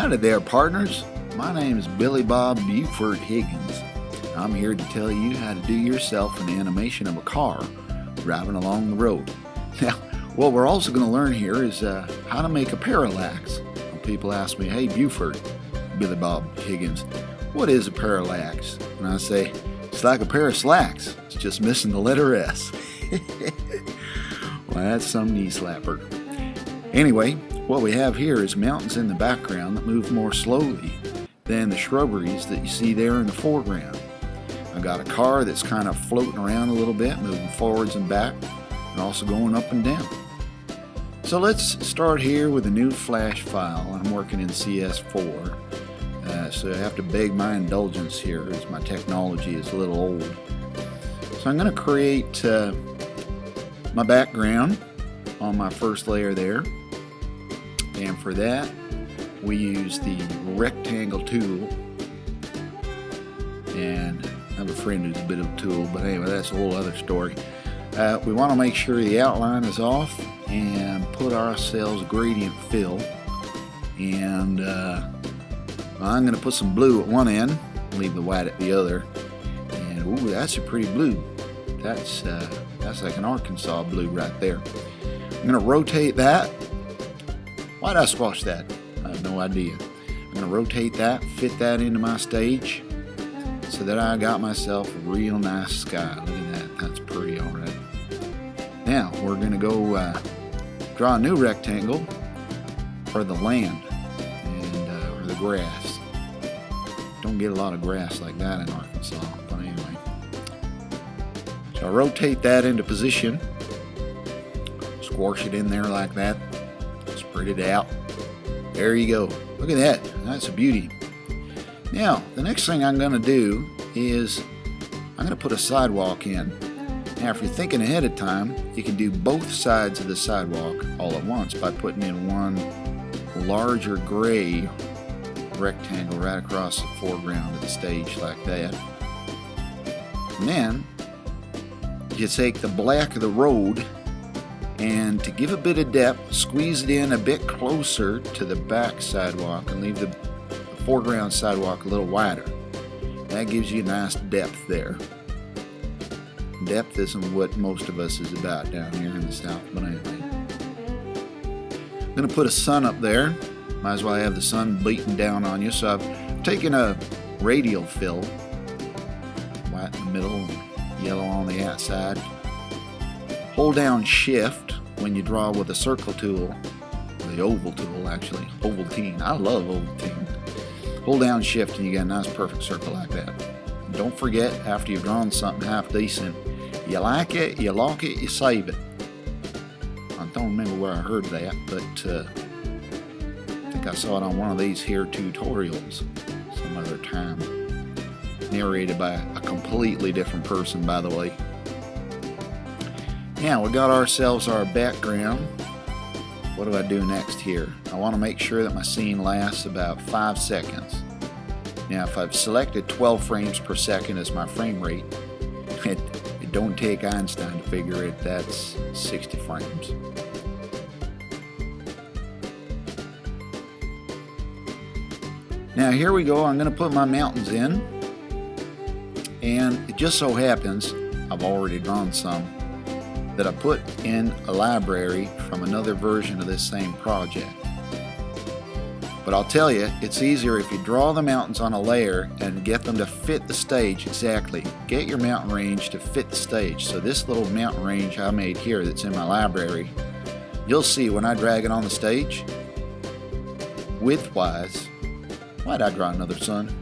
Howdy there, partners. My name is Billy Bob Beaufort Higgins. I'm here to tell you how to do yourself an animation of a car driving along the road. Now, what we're also going to learn here is how to make a parallax. People ask me, hey Beaufort, Billy Bob Higgins, what is a parallax? And I say, it's like a pair of slacks. It's just missing the letter S. Well, that's some knee slapper. Anyway, what we have here is mountains in the background that move more slowly than the shrubberies that you see there in the foreground. I've got a car that's kind of floating around a little bit, moving forwards and back, and also going up and down. So let's start here with a new flash file. I'm working in CS4, so I have to beg my indulgence here as my technology is a little old. So I'm going to create my background on my first layer there, and for that we use the rectangle tool, and I have a friend who's a bit of a tool, but anyway, that's a whole other story. We want to make sure the outline is off and put ourselves gradient fill, and I'm going to put some blue at one end, leave the white at the other, and ooh, that's a pretty blue. That's like an Arkansas blue right there. I'm going to rotate that. Why did I squash that? I have no idea. I'm going to rotate that, fit that into my stage, so that I got myself a real nice sky. Look at that. That's pretty already. Now we're going to go draw a new rectangle for the land and or the grass. Don't get a lot of grass like that in Arkansas, but anyway. So I rotate that into position, squash it in there like that, spread it out. There you go. Look at that. That's a beauty. Now the next thing I'm going to do is I'm going to put a sidewalk in. Now if you're thinking ahead of time, you can do both sides of the sidewalk all at once by putting in one larger gray rectangle right across the foreground of the stage like that. And then you take the black of the road, and to give a bit of depth, squeeze it in a bit closer to the back sidewalk and leave the foreground sidewalk a little wider. That gives you a nice depth there. Depth isn't what most of us is about down here in the south, but anyway. I'm going to put a sun up there. Might as well have the sun beating down on you. So I've taken a radial fill, white in the middle, yellow on the outside. Hold down Shift when you draw with the circle tool, the oval tool actually, Ovaltine. I love Ovaltine. Hold down Shift and you get a nice perfect circle like that. And don't forget, after you've drawn something half decent, you like it, you lock it, you save it. I don't remember where I heard that, but I think I saw it on one of these here tutorials some other time. Narrated by a completely different person, by the way. Now we got ourselves our background. What do I do next here? I want to make sure that my scene lasts about 5 seconds. Now if I've selected 12 frames per second as my frame rate, it don't take Einstein to figure it, that's 60 frames. Now here we go, I'm going to put my mountains in, and it just so happens, I've already drawn some, that I put in a library from another version of this same project. But I'll tell you, it's easier if you draw the mountains on a layer and get them to fit the stage exactly. Get your mountain range to fit the stage. So this little mountain range I made here that's in my library, you'll see when I drag it on the stage, width-wise, why'd I draw another sun?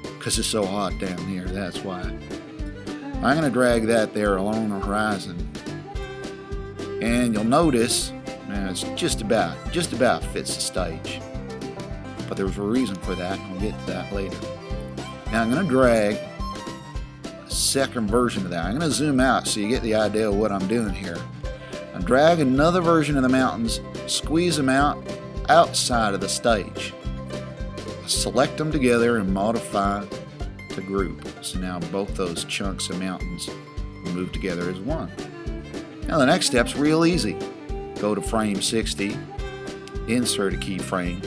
Because it's so hot down here, that's why. I'm going to drag that there along the horizon. And you'll notice, man, it's just about fits the stage. But there's a reason for that, and we'll get to that later. Now I'm going to drag a second version of that. I'm going to zoom out so you get the idea of what I'm doing here. I drag another version of the mountains, squeeze them out outside of the stage. Select them together and modify to group. So now both those chunks of mountains will move together as one. Now the next step's real easy. Go to frame 60, insert a keyframe,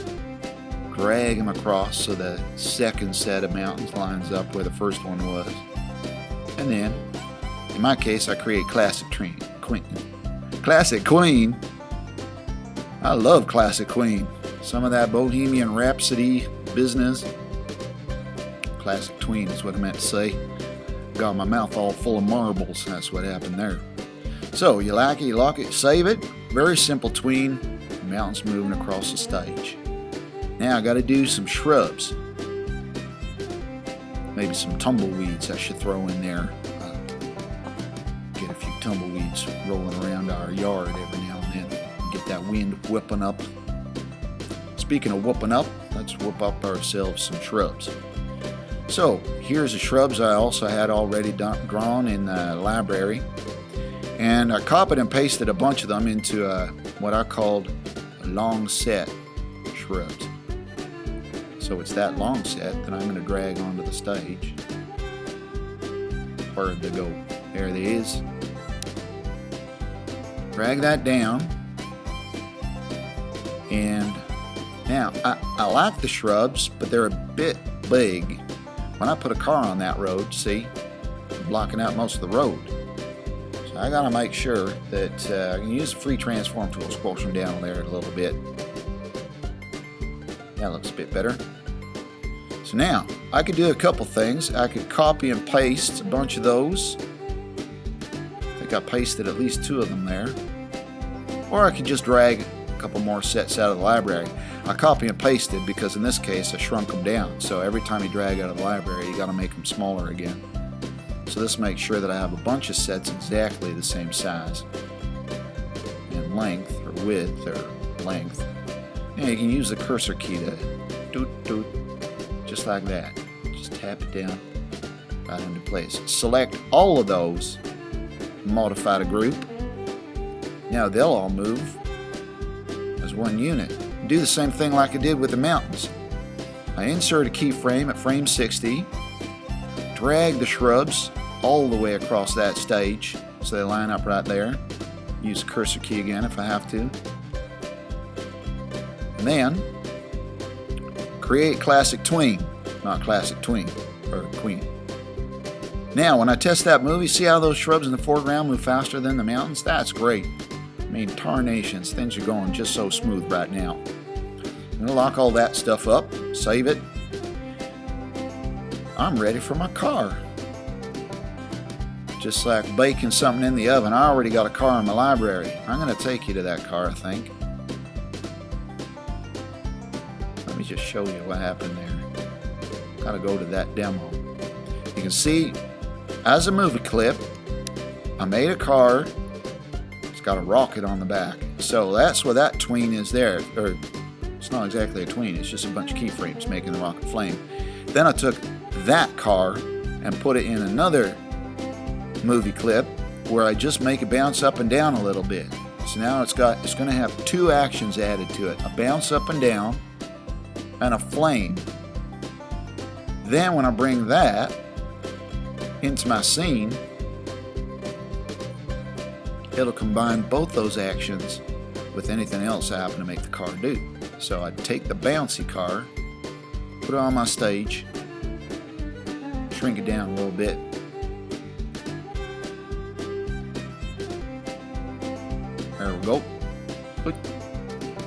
drag them across so the second set of mountains lines up where the first one was. And then, in my case, I create Classic Queen. Classic Queen? I love Classic Queen. Some of that Bohemian Rhapsody business. Classic Queen is what I meant to say. Got my mouth all full of marbles. That's what happened there. So, you like it, you lock it, save it. Very simple tween. Mountains moving across the stage. Now I got to do some shrubs. Maybe some tumbleweeds I should throw in there. Get a few tumbleweeds rolling around our yard every now and then. Get that wind whipping up. Speaking of whooping up, let's whoop up ourselves some shrubs. So here's the shrubs I also had already drawn in the library. And I copied and pasted a bunch of them into what I called a long set shrubs. So it's that long set that I'm going to drag onto the stage. Where'd they go? There it is. Drag that down. And now I like the shrubs, but they're a bit big. When I put a car on that road, see, I'm blocking out most of the road. So I got to make sure that I can use the free transform tool, squash them down there a little bit. That looks a bit better. So now, I could do a couple things. I could copy and paste a bunch of those. I think I pasted at least 2 of them there. Or I could just drag a couple more sets out of the library. I copy and pasted because in this case I shrunk them down. So every time you drag out of the library, you got to make them smaller again. So this makes sure that I have a bunch of sets exactly the same size. And length, or width, or length. And you can use the cursor key to doot doot. Just like that. Just tap it down right into place. Select all of those, modify the group. Now they'll all move as one unit. Do the same thing like I did with the mountains. I insert a keyframe at frame 60, drag the shrubs all the way across that stage so they line up right there. Use the cursor key again if I have to. And then create Classic Tween, not Classic Tween, or Queen. Now, when I test that movie, see how those shrubs in the foreground move faster than the mountains? That's great. I mean, tarnations, things are going just so smooth right now. I'm going to lock all that stuff up, save it. I'm ready for my car. Just like baking something in the oven. I already got a car in my library. I'm going to take you to that car, I think. Let me just show you what happened there. Got to go to that demo. You can see, as a movie clip, I made a car. It's got a rocket on the back. So that's where that tween is there. Or it's not exactly a tween, it's just a bunch of keyframes making the rocket flame. Then I took that car and put it in another movie clip where I just make it bounce up and down a little bit. So now it's going to have 2 actions added to it. A bounce up and down and a flame. Then when I bring that into my scene, it'll combine both those actions with anything else I happen to make the car do. So I take the bouncy car, put it on my stage, shrink it down a little bit. There we go.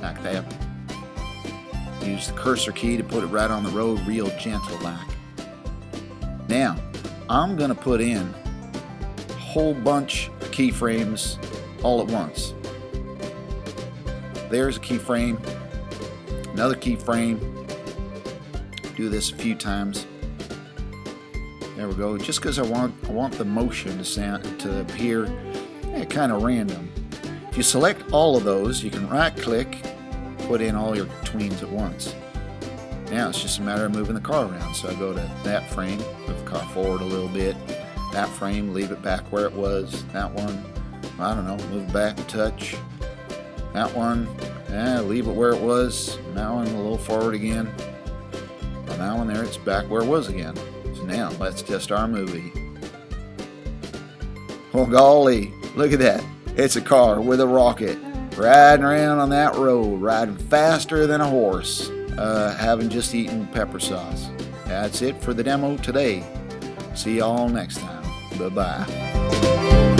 Like that. Use the cursor key to put it right on the road, real gentle like. Now, I'm going to put in a whole bunch of keyframes all at once. There's a keyframe, another keyframe. Do this a few times. There we go. Just because I want the motion to appear kind of random. If you select all of those, you can right-click, put in all your tweens at once. Now it's just a matter of moving the car around. So I go to that frame, move the car forward a little bit. That frame, leave it back where it was. That one, I don't know, move it back a touch. That one, leave it where it was. And that one a little forward again. And that one there, it's back where it was again. So now let's test our movie. Oh golly, look at that. It's a car with a rocket riding around on that road, riding faster than a horse. having just eaten pepper sauce. That's it for the demo today. See y'all next time. Bye-bye.